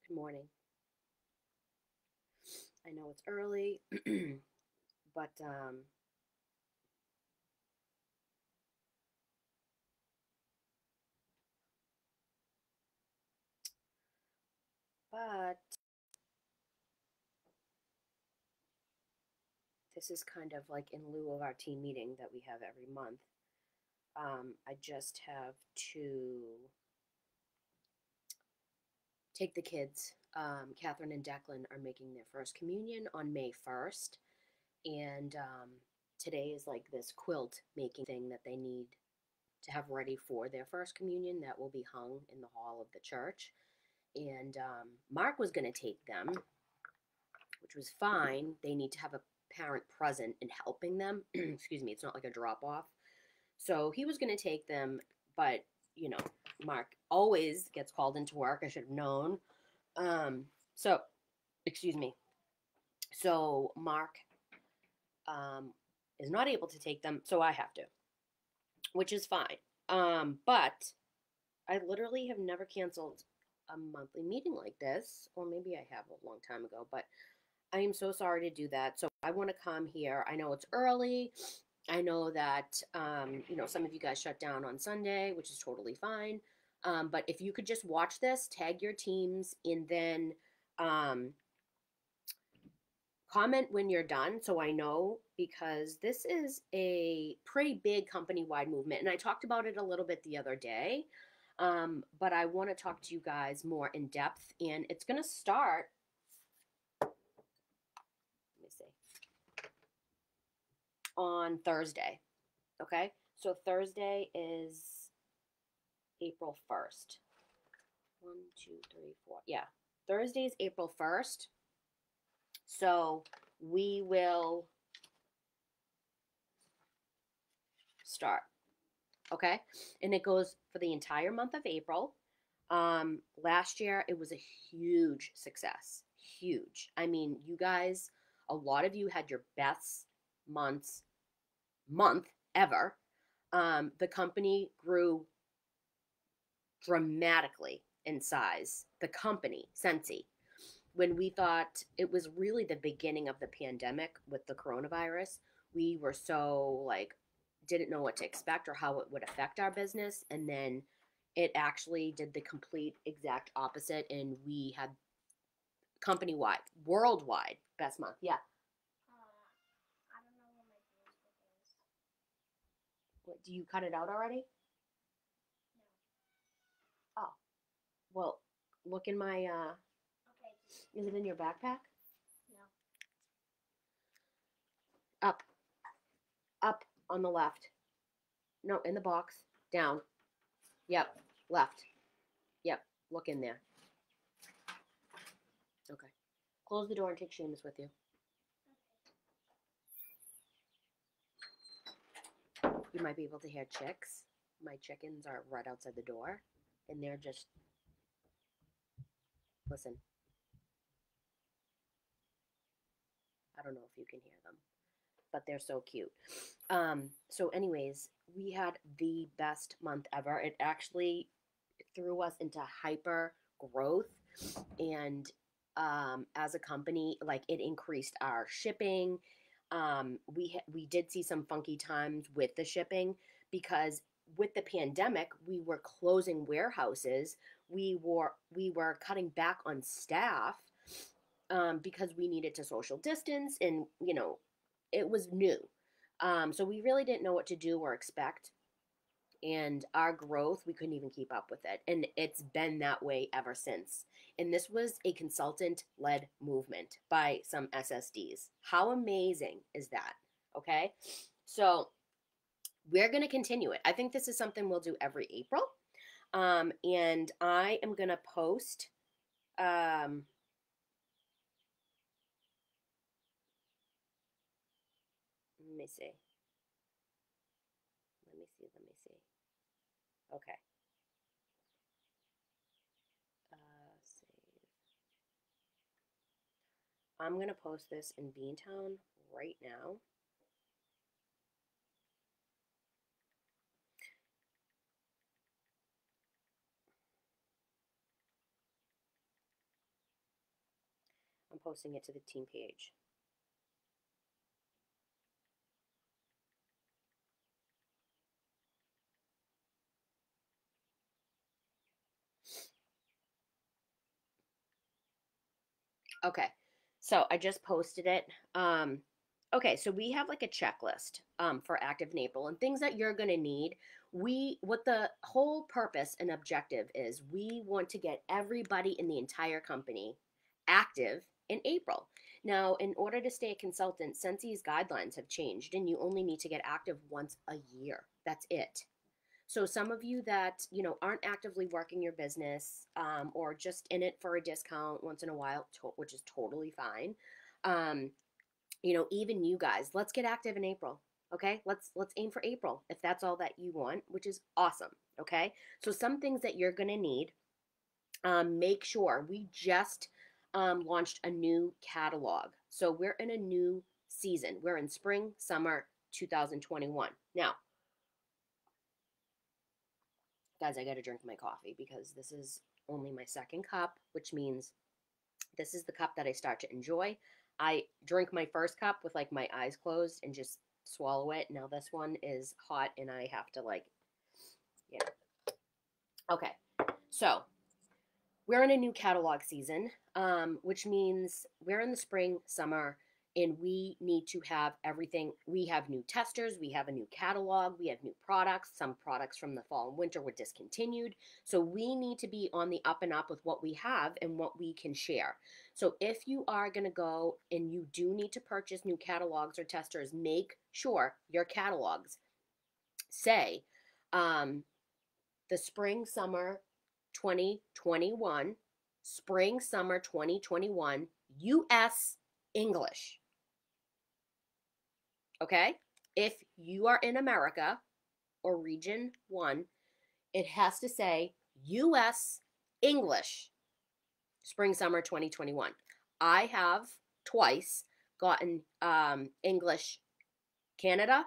Good morning. I know it's early, but but this is kind of like in lieu of our team meeting that we have every month. I just have to take the kids. Catherine and Declan are making their first communion on May 1st, and today is like this quilt making thing that they need to have ready for their first communion that will be hung in the hall of the church. And Mark was going to take them, which was fine. They need to have a parent present and helping them. Excuse me, it's not like a drop off. So he was going to take them, but you know, Mark always gets called into work. I should have known. So, excuse me. So Mark um, is not able to take them, so I have to, which is fine. But I literally have never canceled a monthly meeting like this, or maybe I have a long time ago, but I am so sorry to do that. So I want to come here. I know it's early. I know that some of you guys shut down on Sunday, which is totally fine. But if you could just watch this, tag your teams, and then um, comment when you're done, so I know, because this is a pretty big company-wide movement, and I talked about it a little bit the other day. But I want to talk to you guys more in depth, and it's going to start. Let me see. On Thursday. Okay? So Thursday is April 1st. 1, 2, 3, 4. Yeah. Thursday is April 1st. So we will start. Okay? And it goes for the entire month of April. Last year it was a huge success. Huge. I mean, you guys, a lot of you had your best month ever. The company grew dramatically in size. The company, Scentsy, when we thought it was really the beginning of the pandemic with the coronavirus, we were so like didn't know what to expect or how it would affect our business. And then it actually did the complete exact opposite. And we had company wide, worldwide best month. Yeah. I don't know what my Facebook is. What, do you cut it out already? Oh, well, look in my, okay. Is it in your backpack? No. Up, up on the left. No, in the box. Down. Yep. Left. Yep. Look in there. Okay. Close the door and take Seamus with you. You might be able to hear chicks. My chickens are right outside the door, and they're just, listen, I don't know if you can hear them, but they're so cute. So anyways, we had the best month ever. It actually threw us into hyper growth, and as a company, like it increased our shipping. We did see some funky times with the shipping because with the pandemic, we were closing warehouses. We were cutting back on staff because we needed to social distance, and it was new. So we really didn't know what to do or expect, and our growth, we couldn't even keep up with it, and it's been that way ever since. And this was a consultant led movement by some ssds. How amazing is that? Okay, so we're going to continue it. I think this is something we'll do every April. And I am going to post let me see. Let me see. Okay. Save. I'm going to post this in Beantown right now. posting it to the team page. Okay, so I just posted it. Okay, so we have like a checklist for Active in April and things that you're gonna need. What the whole purpose and objective is, we want to get everybody in the entire company active in April. Now, in order to stay a consultant, Sensi's guidelines have changed, and you only need to get active once a year. That's it. So some of you that aren't actively working your business, or just in it for a discount once in a while, which is totally fine. Um, even you guys, let's get active in April. Okay, let's aim for April if that's all that you want, which is awesome. Okay, so some things that you're gonna need. Make sure we just launched a new catalog, so we're in a new season. We're in spring summer 2021 now. Guys, I got to drink my coffee because this is only my second cup, which means this is the cup that I start to enjoy. I drink my first cup with like my eyes closed and just swallow it. Now this one is hot and I have to yeah. Okay, so we're in a new catalog season, which means we're in the spring, summer, and we need to have everything. We have new testers, we have a new catalog, we have new products. Some products from the fall and winter were discontinued. So we need to be on the up and up with what we have and what we can share. So if you are going to go and you do need to purchase new catalogs or testers, make sure your catalogs say the spring, summer 2021, spring, summer 2021, US English. Okay? If you are in America or region 1, it has to say US English, spring, summer 2021. I have twice gotten English Canada,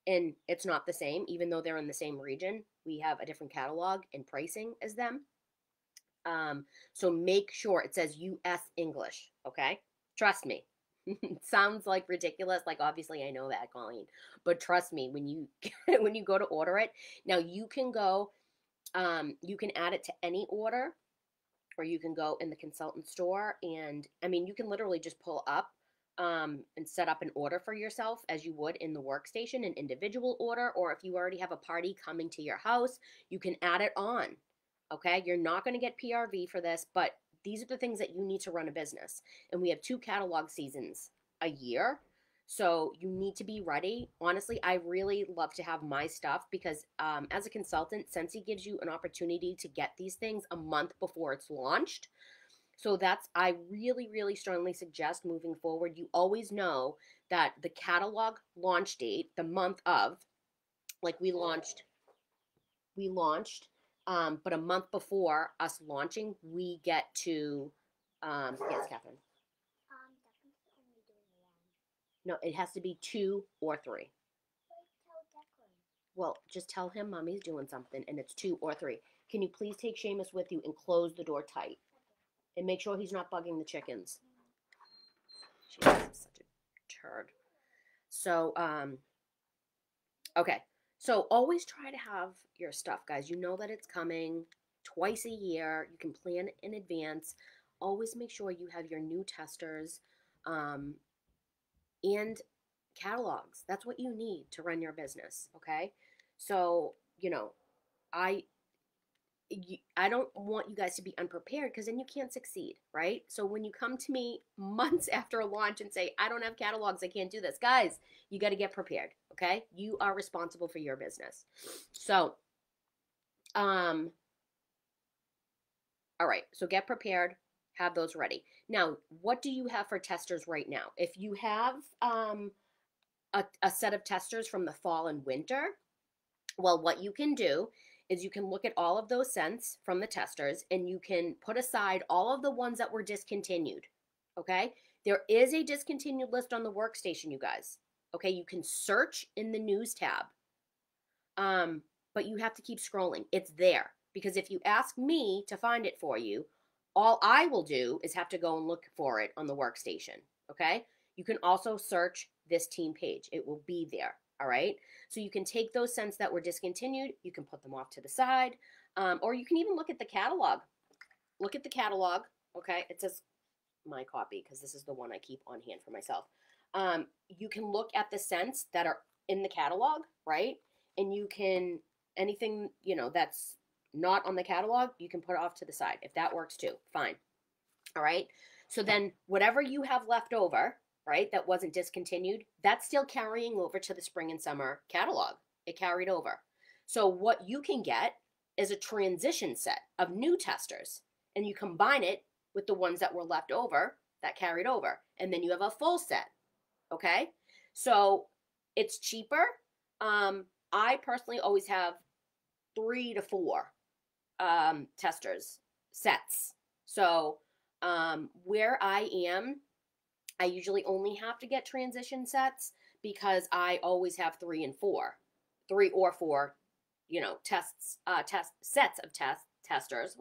and it's not the same, even though they're in the same region. We have a different catalog and pricing as them. So make sure it says US English, okay? Trust me. It sounds like ridiculous. Like, obviously I know that, Colleen, but trust me, when you when you go to order it, now you can go, you can add it to any order, or you can go in the consultant store, and I mean, you can literally just pull up and set up an order for yourself as you would in the workstation, an individual order, or if you already have a party coming to your house, you can add it on. Okay, you're not going to get PRV for this, but these are the things that you need to run a business. And we have 2 catalog seasons a year. So you need to be ready. Honestly, I really love to have my stuff because as a consultant, Sensi gives you an opportunity to get these things a month before it's launched. So I really, really strongly suggest moving forward. You always know that the catalog launch date, the month of, like we launched, but a month before us launching, we get to, yes, Catherine. Declan's only doing 1. No, it has to be 2 or 3. Tell Declan. Well, just tell him Mommy's doing something, and it's 2 or 3. Can you please take Seamus with you and close the door tight? And make sure he's not bugging the chickens. Seamus is such a turd. So, okay. So always try to have your stuff, guys. You know that it's coming twice a year. You can plan in advance. Always make sure you have your new testers and catalogs. That's what you need to run your business, okay? So, I don't want you guys to be unprepared, because then you can't succeed, right? So when you come to me months after a launch and say, I don't have catalogs, I can't do this, guys, you got to get prepared, okay? You are responsible for your business. So, all right, so get prepared, have those ready. Now, what do you have for testers right now? If you have a set of testers from the fall and winter, well, what you can do is you can look at all of those scents from the testers, and you can put aside all of the ones that were discontinued, okay? There is a discontinued list on the workstation, you guys, okay? You can search in the news tab, but you have to keep scrolling. It's there, because if you ask me to find it for you, all I will do is have to go and look for it on the workstation, okay? You can also search this team page. It will be there, all right? So you can take those scents that were discontinued, you can put them off to the side, or you can even look at the catalog. Look at the catalog, okay? It says my copy because this is the one I keep on hand for myself. You can look at the scents that are in the catalog, right? And you can, anything, that's not on the catalog, you can put it off to the side. If that works too, fine. All right. So then whatever you have left over, right, that wasn't discontinued, that's still carrying over to the spring and summer catalog. It carried over. So what you can get is a transition set of new testers, and you combine it with the ones that were left over that carried over, and then you have a full set. Okay. So it's cheaper. I personally always have 3 to 4 testers sets. So where I am, I usually only have to get transition sets because I always have 3 or 4, test sets of testers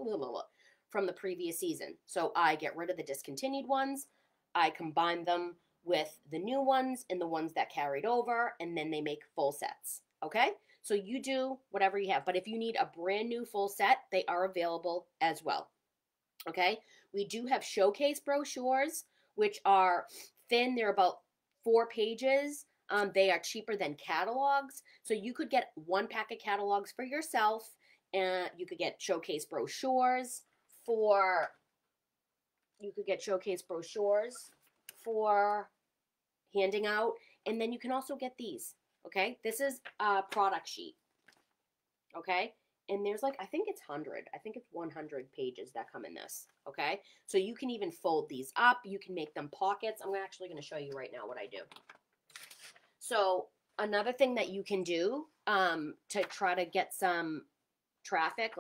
from the previous season. So I get rid of the discontinued ones, I combine them with the new ones and the ones that carried over, and then they make full sets. Okay? So you do whatever you have. But if you need a brand new full set, they are available as well. Okay? We do have showcase brochures, which are thin. They're about 4 pages. They are cheaper than catalogs. So you could get 1 pack of catalogs for yourself, and you could get showcase brochures for handing out. And then you can also get these. Okay? This is a product sheet. Okay? And there's I think it's 100 pages that come in this. Okay? So you can even fold these up. You can make them pockets. I'm actually going to show you right now what I do. So another thing that you can do to try to get some traffic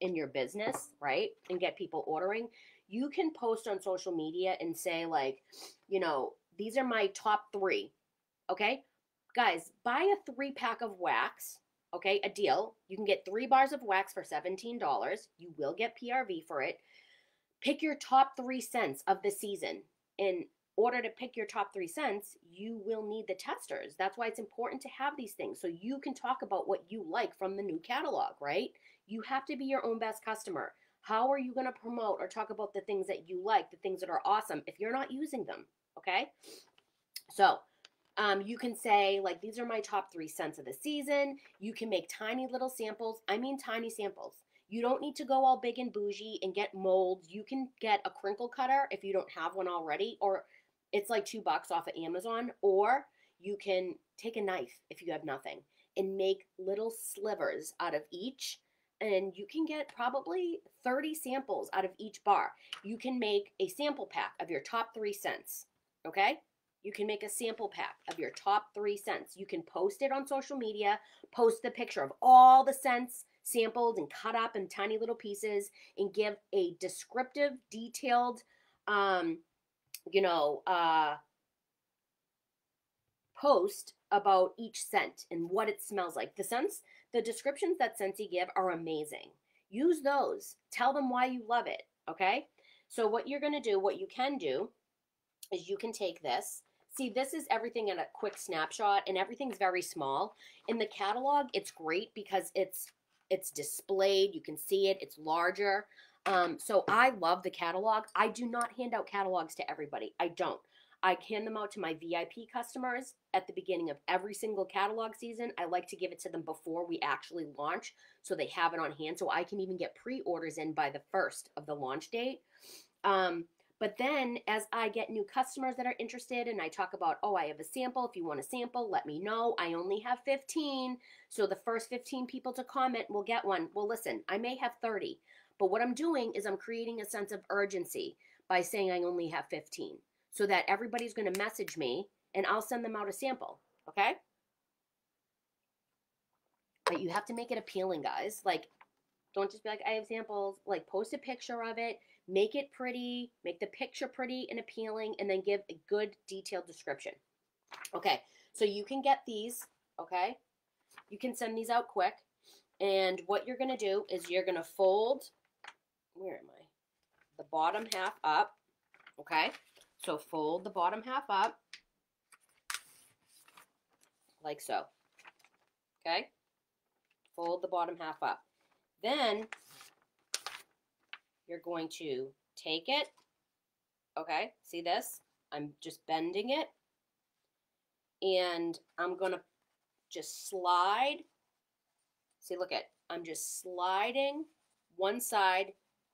in your business, right? And get people ordering, you can post on social media and say these are my top 3. Okay? Guys, buy a 3-pack of wax. Okay, a deal. You can get 3 bars of wax for $17. You will get PRV for it. Pick your top 3 scents of the season. In order to pick your top 3 scents, you will need the testers. That's why it's important to have these things so you can talk about what you like from the new catalog, right? You have to be your own best customer. How are you going to promote or talk about the things that you like, the things that are awesome, if you're not using them? Okay? So, you can say, these are my top 3 scents of the season. You can make tiny little samples. I mean tiny samples. You don't need to go all big and bougie and get molds. You can get a crinkle cutter if you don't have one already, or it's $2 off of Amazon, or you can take a knife if you have nothing and make little slivers out of each, and you can get probably 30 samples out of each bar. You can make a sample pack of your top 3 scents, okay? You can make a sample pack of your top 3 scents. You can post it on social media, post the picture of all the scents sampled and cut up in tiny little pieces, and give a descriptive, detailed, post about each scent and what it smells like. The descriptions that Scentsy give are amazing. Use those. Tell them why you love it, okay? So what you can do is you can take this. See, this is everything in a quick snapshot, and everything's very small. In the catalog, it's great because it's displayed. You can see it. It's larger. So I love the catalog. I do not hand out catalogs to everybody. I don't. I hand them out to my VIP customers at the beginning of every single catalog season. I like to give it to them before we actually launch so they have it on hand, so I can even get pre-orders in by the 1st of the launch date. But then as I get new customers that are interested and I talk about, I have a sample. If you want a sample, let me know. I only have 15. So the first 15 people to comment will get one. Well, listen, I may have 30. But what I'm doing is I'm creating a sense of urgency by saying I only have 15 so that everybody's going to message me and I'll send them out a sample. Okay? But you have to make it appealing, guys. Don't just be I have samples. Post a picture of it. Make it pretty, make the picture pretty and appealing, and then give a good detailed description. Okay, so you can get these, okay? You can send these out quick, and what you're going to do is you're going to fold, where am I? the bottom half up, okay? So fold the bottom half up like so, okay? Fold the bottom half up. Then you're going to take it, okay? See this? I'm just bending it, and I'm going to just slide. See, look at, I'm just sliding one side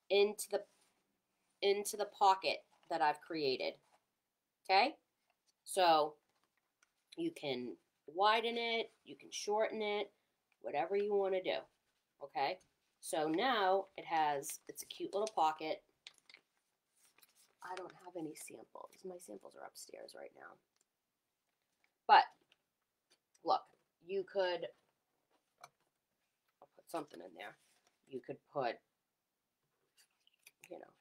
into the pocket that I've created, okay? So you can widen it, you can shorten it, whatever you want to do, okay? So now it's a cute little pocket. I don't have any samples. My samples are upstairs right now. But look, you could, I'll put something in there. You could put,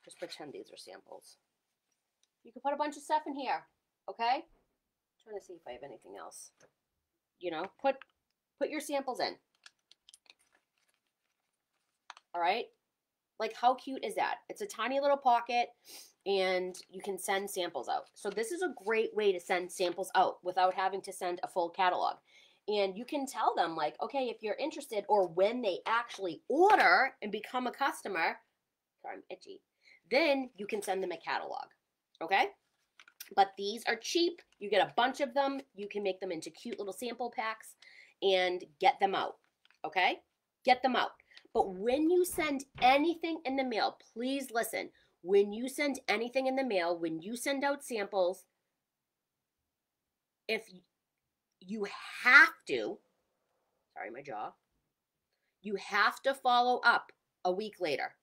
just pretend these are samples. You could put a bunch of stuff in here, okay? I'm trying to see if I have anything else. Put your samples in. All right? Like, how cute is that? It's a tiny little pocket, and you can send samples out. So this is a great way to send samples out without having to send a full catalog. And you can tell them, like, okay, if you're interested, or when they actually order and become a customer, sorry, I'm itchy, then you can send them a catalog, okay? But these are cheap. You get a bunch of them. You can make them into cute little sample packs and get them out, okay? Get them out. But when you send anything in the mail, please listen. When you send anything in the mail, when you send out samples, if you have to, sorry, my jaw, you have to follow up a week later.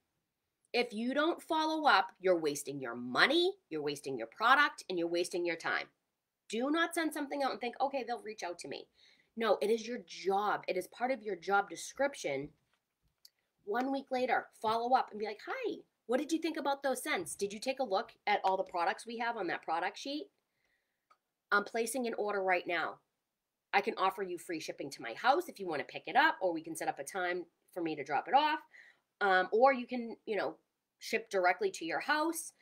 If you don't follow up, you're wasting your money, you're wasting your product, and you're wasting your time. Do not send something out and think, okay, they'll reach out to me. No, it is your job. It is part of your job description. 1 week later, follow up and be like, hi, what did you think about those scents? Did you take a look at all the products we have on that product sheet? I'm placing an order right now. I can offer you free shipping to my house if you want to pick it up, or we can set up a time for me to drop it off. Or you can, ship directly to your house,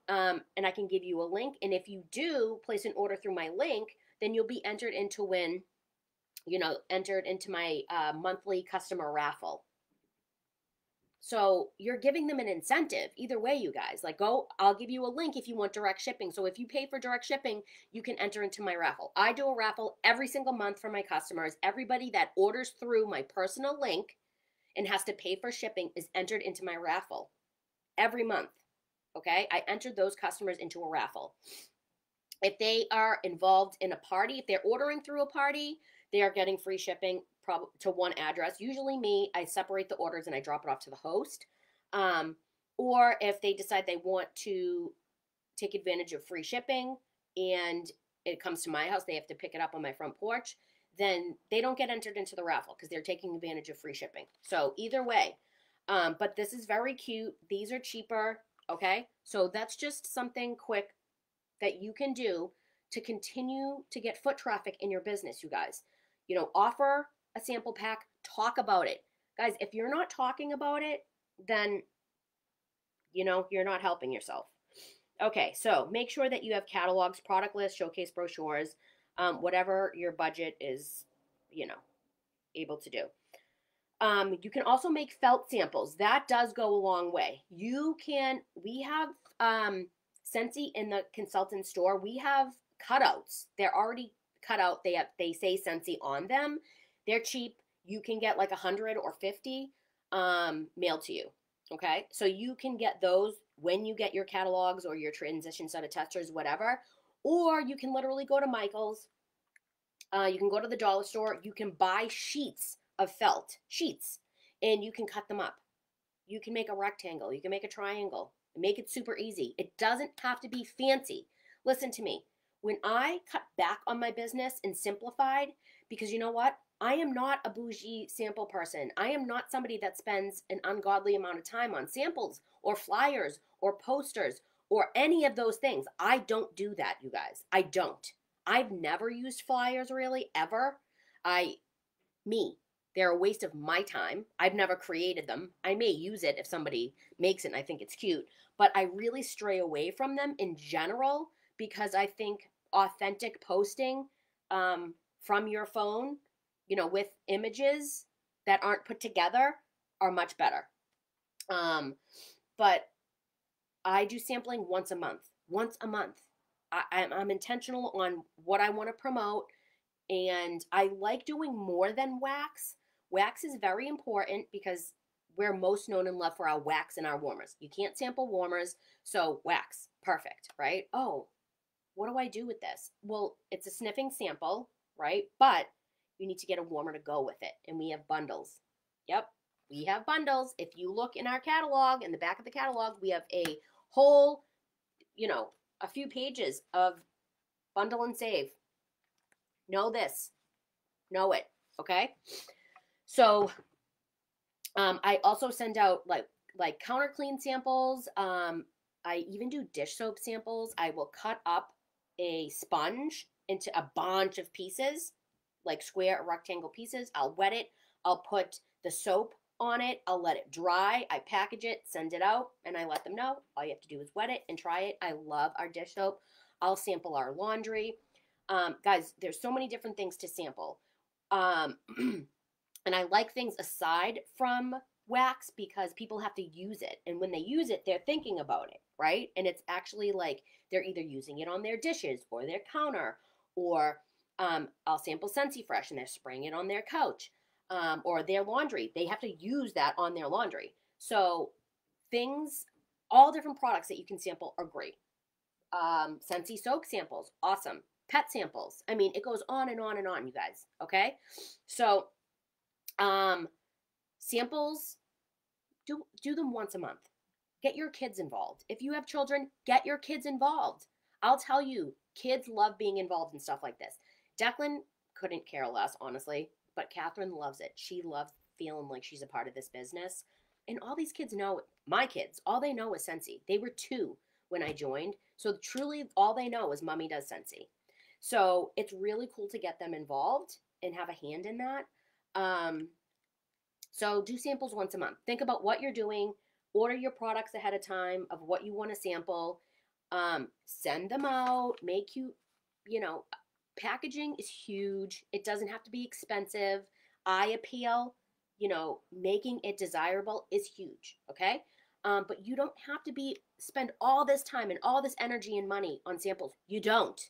and I can give you a link. And if you do place an order through my link, then you'll be entered into my monthly customer raffle. So you're giving them an incentive either way, you guys. Like, I'll give you a link if you want direct shipping. So if you pay for direct shipping, you can enter into my raffle. I do a raffle every single month for my customers. Everybody that orders through my personal link and has to pay for shipping is entered into my raffle every month, okay? I entered those customers into a raffle. If they are involved in a party, if they're ordering through a party, they are getting free shipping to one address. Usually me, I separate the orders and I drop it off to the host. Or if they decide they want to take advantage of free shipping and it comes to my house, they have to pick it up on my front porch, then they don't get entered into the raffle because they're taking advantage of free shipping. So either way, but this is very cute. These are cheaper, okay? So that's just something quick that you can do to continue to get foot traffic in your business, you guys. Offer a sample pack, talk about it. Guys, if you're not talking about it, then, you're not helping yourself. Okay, so make sure that you have catalogs, product lists, showcase brochures, whatever your budget is, able to do. You can also make felt samples. That does go a long way. We have Scentsy in the consultant store. We have cutouts. They're already cut out. They say Scentsy on them. They're cheap. You can get like 100 or 50 mailed to you. Okay, so you can get those when you get your catalogs or your transition set of testers, whatever. Or you can literally go to Michael's. You can go to the dollar store. You can buy sheets of felt, sheets, and you can cut them up. You can make a rectangle. You can make a triangle. Make it super easy. It doesn't have to be fancy. Listen to me. When I cut back on my business and simplified, because you know what? I am not a bougie sample person. I am not somebody that spends an ungodly amount of time on samples or flyers or posters or any of those things. I don't do that, you guys. I don't. I've never used flyers really, ever. They're a waste of my time. I've never created them. I may use it if somebody makes it and I think it's cute, but I really stray away from them in general because I think authentic posting from your phone, with images that aren't put together are much better. But I do sampling once a month. Once a month. I'm intentional on what I want to promote, and I like doing more than wax. Wax is very important because we're most known and loved for our wax and our warmers. You can't sample warmers, so wax, perfect, right? Oh, what do I do with this? Well, it's a sniffing sample, right? But you need to get a warmer to go with it, and we have bundles. Yep, we have bundles. If you look in our catalog, in the back of the catalog, we have a whole, a few pages of bundle and save. Know this, know it, okay? So I also send out like counter clean samples. I even do dish soap samples. I will cut up a sponge into a bunch of pieces, like square or rectangle pieces. I'll wet it. I'll put the soap on it. I'll let it dry. I package it, send it out, and I let them know. All you have to do is wet it and try it. I love our dish soap. I'll sample our laundry. Guys, there's so many different things to sample. And I like things aside from wax because people have to use it. And when they use it, they're thinking about it, right? And it's actually like they're either using it on their dishes or their counter, or I'll sample Scentsy Fresh and they're spraying it on their couch, or their laundry. They have to use that on their laundry. So things, all different products that you can sample are great. Scentsy soap samples, awesome. Pet samples. I mean, it goes on and on and on, you guys. Okay? So, samples, do them once a month. Get your kids involved. If you have children, get your kids involved. I'll tell you, kids love being involved in stuff like this. Declan couldn't care less, honestly, but Catherine loves it. She loves feeling like she's a part of this business. And all these kids know, my kids, all they know is Scentsy. They were 2 when I joined. So truly all they know is Mommy does Scentsy. So it's really cool to get them involved and have a hand in that. So do samples once a month. Think about what you're doing. Order your products ahead of time of what you want to sample. Send them out. Packaging is huge. It doesn't have to be expensive. Eye appeal, making it desirable is huge, okay? But you don't have to spend all this time and all this energy and money on samples. You don't.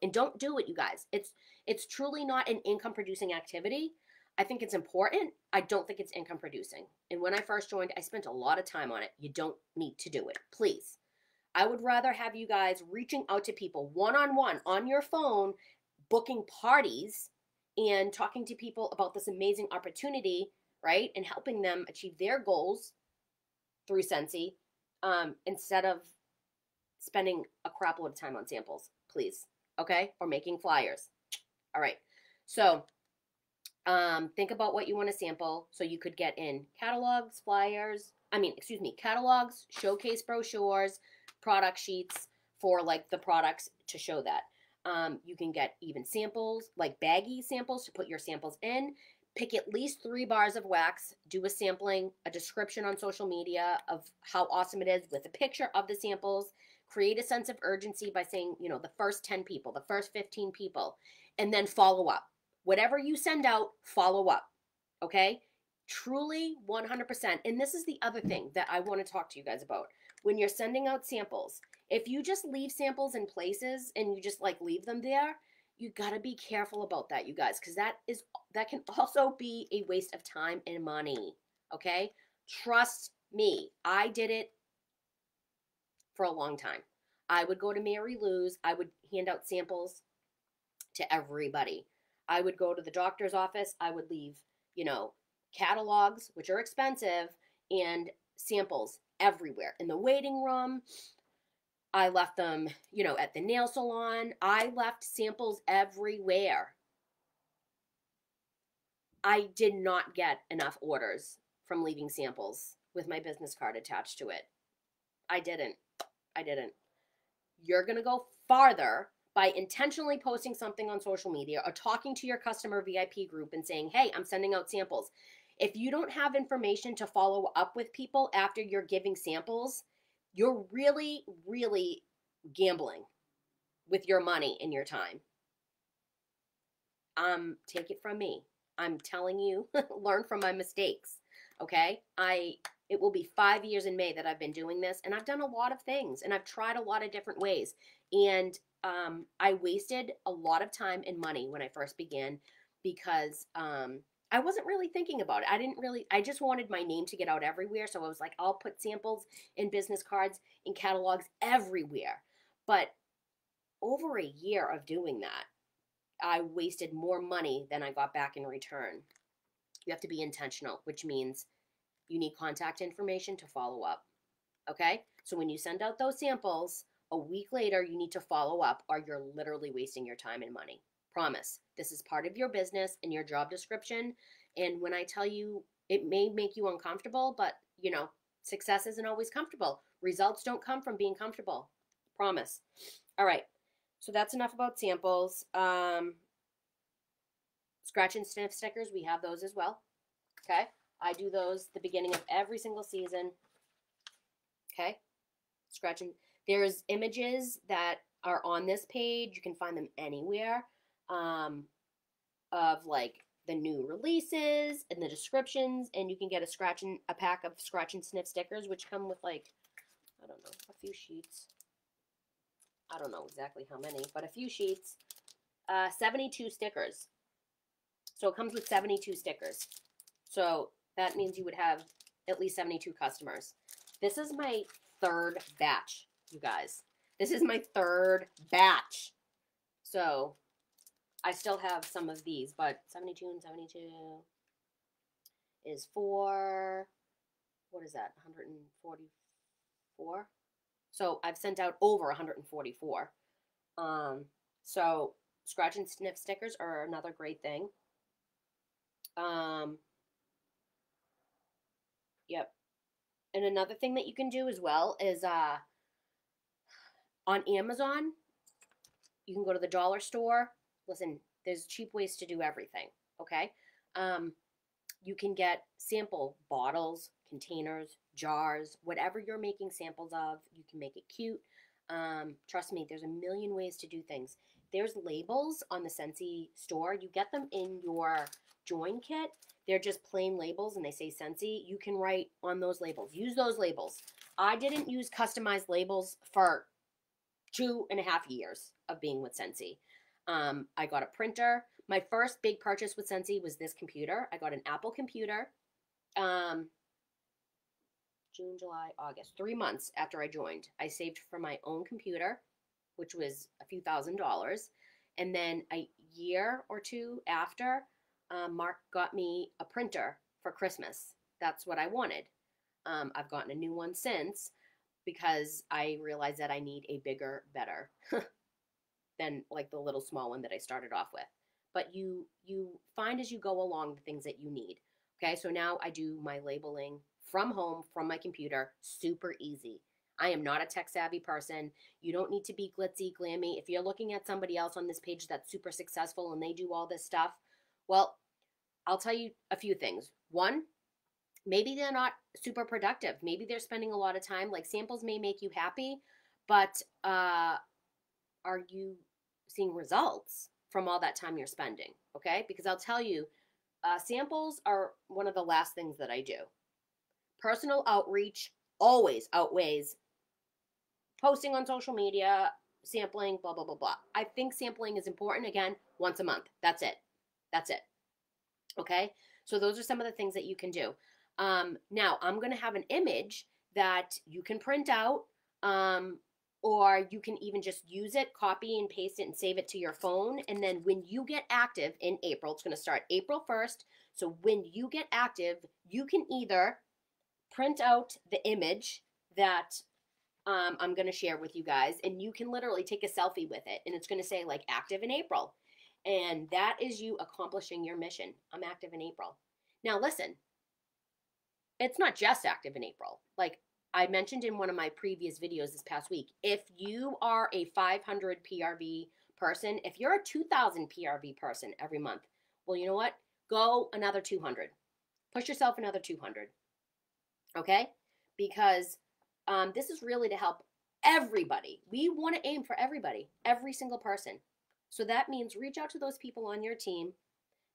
And don't do it, you guys. It's truly not an income producing activity. I think it's important. I don't think it's income producing. And when I first joined, I spent a lot of time on it. You don't need to do it, please. I would rather have you guys reaching out to people one-on-one on your phone, booking parties, and talking to people about this amazing opportunity, right? And helping them achieve their goals through Scentsy, instead of spending a crap load of time on samples, please. Okay? Or making flyers. All right. So think about what you want to sample. So you could get in catalogs, catalogs, showcase brochures, product sheets for like the products to show that. You can get even samples, like baggy samples to put your samples in. Pick at least 3 bars of wax, do a sampling, a description on social media of how awesome it is with a picture of the samples. Create a sense of urgency by saying, the first 10 people, the first 15 people, and then follow up. Whatever you send out, follow up, okay? Truly 100%. And this is the other thing that I want to talk to you guys about. When you're sending out samples, if you just leave samples in places and you just leave them there, you got to be careful about that, you guys, because that can also be a waste of time and money, okay? Trust me, I did it for a long time. I would go to Mary Lou's. I would hand out samples to everybody. I would go to the doctor's office. I would leave, catalogs, which are expensive, and samples everywhere. In the waiting room, I left them, at the nail salon. I left samples everywhere. I did not get enough orders from leaving samples with my business card attached to it. I didn't. You're going to go farther by intentionally posting something on social media or talking to your customer VIP group and saying, hey, I'm sending out samples. If you don't have information to follow up with people after you're giving samples, you're really, really gambling with your money and your time. Take it from me. I'm telling you, learn from my mistakes. Okay? It will be 5 years in May that I've been doing this, and I've done a lot of things, and I've tried a lot of different ways. And I wasted a lot of time and money when I first began because I wasn't really thinking about it. I just wanted my name to get out everywhere. So I was like, I'll put samples in business cards, in catalogs everywhere. But over a year of doing that, I wasted more money than I got back in return. You have to be intentional, which means you need contact information to follow up. Okay? So when you send out those samples, a week later, you need to follow up or you're literally wasting your time and money. Promise. This is part of your business and your job description. And when I tell you, it may make you uncomfortable, but success isn't always comfortable. Results don't come from being comfortable. Promise. All right. So that's enough about samples. Scratch and sniff stickers, we have those as well. Okay? I do those the beginning of every single season. Okay? There's images that are on this page. You can find them anywhere. Of like the new releases and the descriptions, and you can get a pack of scratch and sniff stickers, which come with like, I don't know, a few sheets. I don't know exactly how many, but a few sheets. 72 stickers. So it comes with 72 stickers. So that means you would have at least 72 customers. This is my third batch, you guys. This is my third batch. So I still have some of these, but 72 and 72 is what is that, 144? So I've sent out over 144. So scratch and sniff stickers are another great thing. Yep. And another thing that you can do as well is on Amazon, you can go to the dollar store. Listen, there's cheap ways to do everything, okay? You can get sample bottles, containers, jars, whatever you're making samples of. You can make it cute. Trust me, there's a million ways to do things. There's labels on the Scentsy store. You get them in your join kit. They're just plain labels and they say Scentsy. You can write on those labels. Use those labels. I didn't use customized labels for 2.5 years of being with Scentsy. I got a printer. My first big purchase with Scentsy was this computer. I got an Apple computer. June, July, August, 3 months after I joined. I saved for my own computer, which was a few $1,000s. And then a year or two after, Mark got me a printer for Christmas. That's what I wanted. I've gotten a new one since because I realized that I need a bigger, better than like the little small one that I started off with. But you find as you go along the things that you need. Okay, so now I do my labeling from home, from my computer, super easy. I am not a tech savvy person. You don't need to be glitzy, glammy. If you're looking at somebody else on this page that's super successful and they do all this stuff, well, I'll tell you a few things. One, maybe they're not super productive. Maybe they're spending a lot of time. Like samples may make you happy, but are you seeing results from all that time you're spending? Okay, because I'll tell you, samples are one of the last things that I do. Personal outreach always outweighs posting on social media, sampling, blah, blah, blah, blah. I think sampling is important, again, once a month. That's it. That's it. Okay? So those are some of the things that you can do. Now, I'm going to have an image that you can print out, or you can even just use it, copy and paste it, and save it to your phone. And then when you get active in April, it's going to start April 1st. So when you get active, you can either print out the image that I'm going to share with you guys, and you can literally take a selfie with it, and it's going to say like active in April. And that is you accomplishing your mission. I'm active in April. Now listen, it's not just active in April. Like I mentioned in one of my previous videos this past week, if you are a 500 PRV person, if you're a 2,000 PRV person every month, well, you know what? Go another 200. Push yourself another 200. Okay? Because this is really to help everybody. We want to aim for everybody, every single person. So that means reach out to those people on your team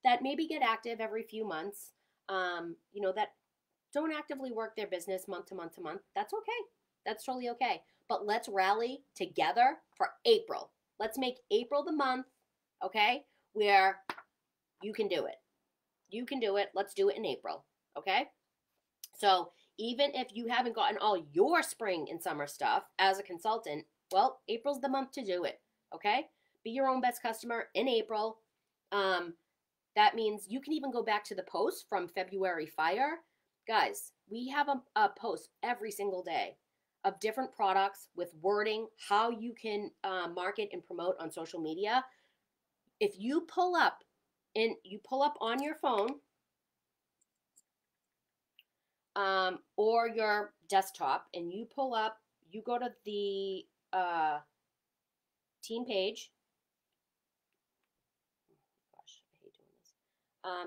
that maybe get active every few months, that don't actively work their business month to month to month. That's okay. That's totally okay. But let's rally together for April. Let's make April the month, okay, where you can do it. You can do it. Let's do it in April, okay? So even if you haven't gotten all your spring and summer stuff as a consultant, well, April's the month to do it, okay? Be your own best customer in April. That means you can even go back to the post from February Fire. Guys, we have a post every single day of different products with wording, how you can market and promote on social media. If you pull up on your phone or your desktop and you go to the team page. Gosh, I hate doing this.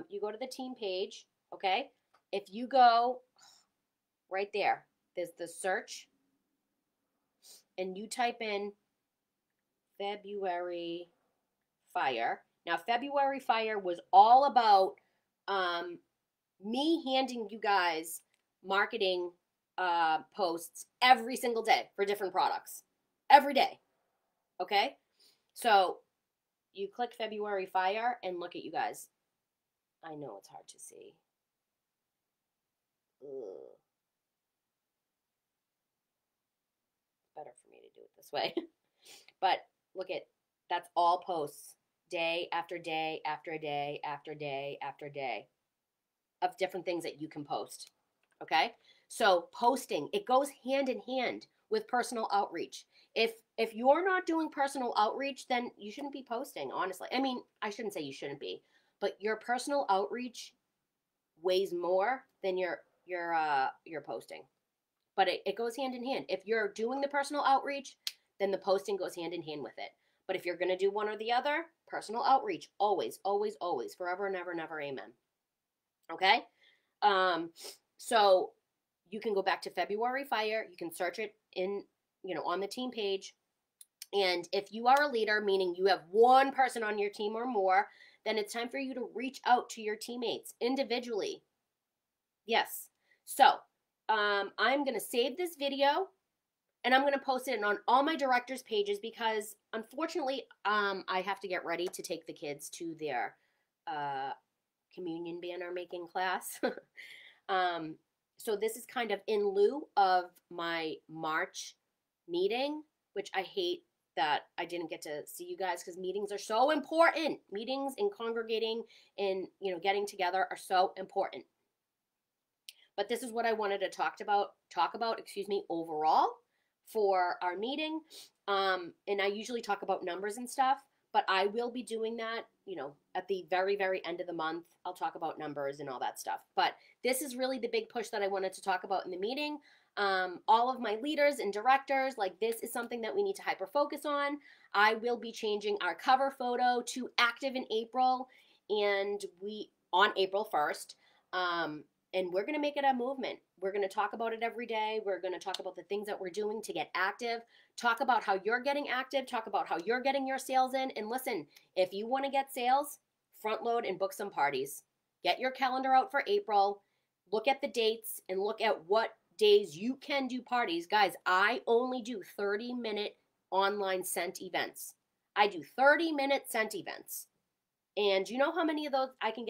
You go to the team page, okay? If you go right there, there's the search, and you type in February Fire. Now, February Fire was all about me handing you guys marketing posts every single day for different products. Every day. Okay? So you click February Fire and look at you guys. I know it's hard to see. Ugh. It's better for me to do it this way. But look at, that's all posts. Day after day after day after day after day of different things that you can post. Okay? So posting, it goes hand in hand with personal outreach. If you're not doing personal outreach, then you shouldn't be posting, honestly. I mean, I shouldn't say you shouldn't be, but your personal outreach weighs more than your posting. But it goes hand in hand. If you're doing the personal outreach, then the posting goes hand in hand with it. But if you're going to do one or the other, personal outreach, always, always, always, forever, never, never, amen. Okay? So you can go back to February Fire. You can search it in, on the team page. And if you are a leader, meaning you have one person on your team or more, then it's time for you to reach out to your teammates individually. Yes. So I'm going to save this video and I'm going to post it on all my directors' pages because unfortunately I have to get ready to take the kids to their communion banner making class. So this is kind of in lieu of my March meeting, which I hate that I didn't get to see you guys because meetings are so important. Meetings and congregating and, getting together are so important. But this is what I wanted to talk about, overall for our meeting. And I usually talk about numbers and stuff, but I will be doing that, at the very, very end of the month. I'll talk about numbers and all that stuff. But this is really the big push that I wanted to talk about in the meeting. All of my leaders and directors, this is something that we need to hyper focus on. I will be changing our cover photo to active in April, and on April 1st. And we're going to make it a movement. We're going to talk about it every day. We're going to talk about the things that we're doing to get active. Talk about how you're getting active. Talk about how you're getting your sales in. And listen, if you want to get sales, front load and book some parties. Get your calendar out for April. Look at the dates and look at what days you can do parties. Guys, I only do 30-minute online scent events. I do 30-minute scent events. And you know how many of those I can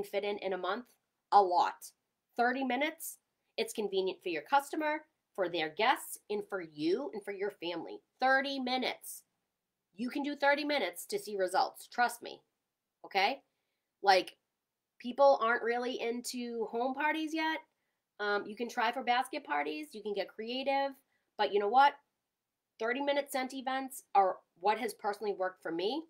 fit in a month? A lot. 30 minutes. It's convenient for your customer, for their guests, and for you and for your family. 30 minutes. You can do 30 minutes to see results. Trust me. Okay? People aren't really into home parties yet. You can try for basket parties. You can get creative. But you know what? 30-minute scent events are what has personally worked for me.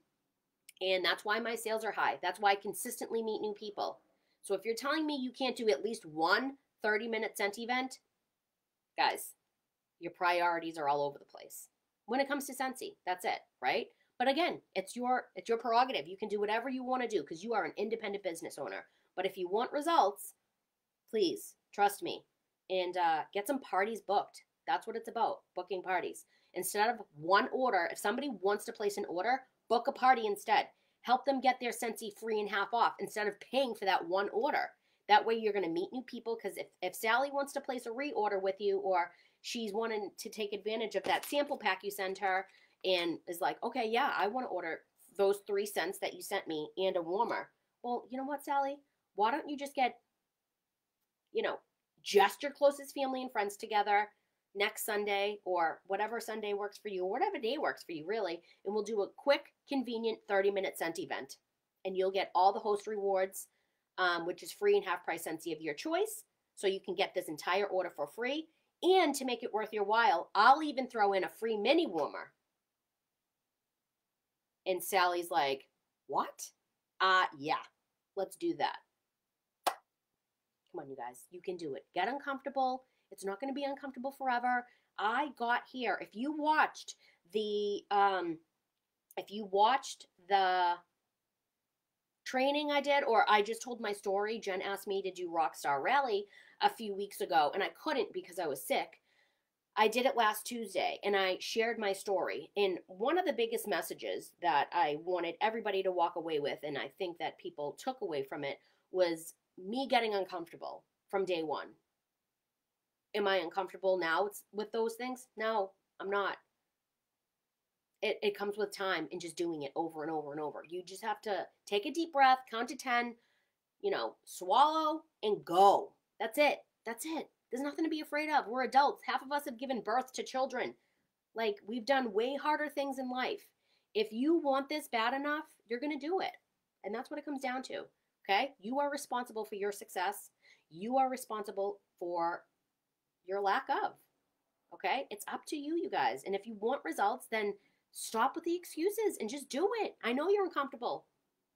And that's why my sales are high. That's why I consistently meet new people. So if you're telling me you can't do at least one 30-minute scent event, guys, your priorities are all over the place. When it comes to Scentsy, that's it, right? But again, it's your prerogative. You can do whatever you want to do because you are an independent business owner. But if you want results, please trust me and get some parties booked. That's what it's about, booking parties. Instead of one order, if somebody wants to place an order, book a party instead. Help them get their Scentsy free and half off instead of paying for that one order. That way you're going to meet new people, because if Sally wants to place a reorder with you, or she's wanting to take advantage of that sample pack you send her and is like, okay, yeah, I want to order those 3 scents that you sent me and a warmer. Well, you know what, Sally? Why don't you just get, just your closest family and friends together next Sunday, or whatever Sunday works for you, or whatever day works for you, really, and we'll do a quick, convenient 30-minute scent event. And you'll get all the host rewards, which is free and half price Scentsy of your choice. So you can get this entire order for free. And to make it worth your while, I'll even throw in a free mini warmer. And Sally's like, what? Yeah, let's do that. Come on, you guys, you can do it. Get uncomfortable. It's not going to be uncomfortable forever. I got here. If you watched the training I did, or I just told my story, Jen asked me to do Rockstar Rally a few weeks ago, and I couldn't because I was sick. I did it last Tuesday, and I shared my story. And one of the biggest messages that I wanted everybody to walk away with, and I think that people took away from it, was me getting uncomfortable from day one. Am I uncomfortable now with those things? No, I'm not. It comes with time and just doing it over and over and over. You just have to take a deep breath, count to 10, swallow and go. That's it. That's it. There's nothing to be afraid of. We're adults. Half of us have given birth to children. Like, we've done way harder things in life. If you want this bad enough, you're going to do it. And that's what it comes down to. Okay? You are responsible for your success. You are responsible for your lack of. Okay? It's up to you, you guys. And if you want results, then stop with the excuses and just do it. I know you're uncomfortable.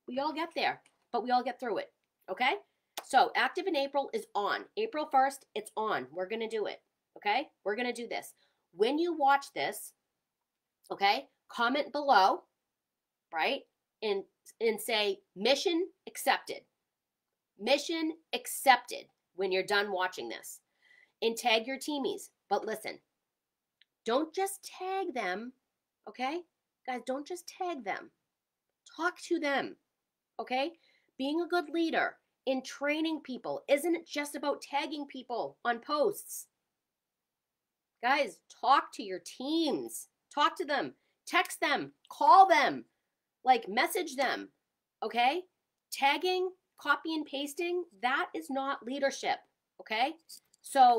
We all get there, but we all get through it. Okay? So Active in April is on. April 1st, it's on. We're going to do it. Okay? We're going to do this. When you watch this, okay, comment below, right? And say mission accepted. Mission accepted when you're done watching this. And tag your teamies. But listen, don't just tag them, okay? Guys, don't just tag them. Talk to them, okay? Being a good leader in training people isn't just about tagging people on posts. Guys, talk to your teams. Talk to them. Text them. Call them. Like, message them, okay? Tagging, copy and pasting, that is not leadership, okay? So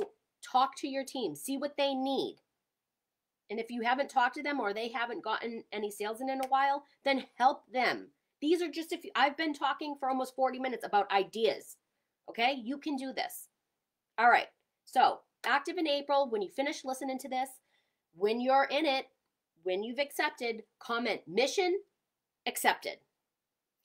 talk to your team. See what they need. And if you haven't talked to them, or they haven't gotten any sales in a while, then help them. These are just a few. I've been talking for almost 40 minutes about ideas. Okay? You can do this. All right. So, Active in April, when you finish listening to this, when you're in it, when you've accepted, comment mission accepted.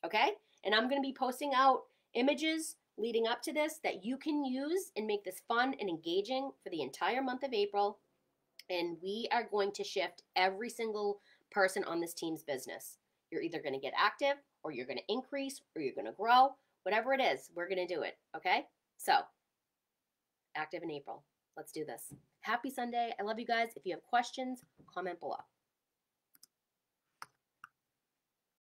Okay? And I'm going to be posting out images leading up to this that you can use and make this fun and engaging for the entire month of April. And we are going to shift every single person on this team's business. You're either going to get active, or you're going to increase, or you're going to grow. Whatever it is, we're going to do it. Okay? So, Active in April. Let's do this. Happy Sunday. I love you guys. If you have questions, comment below.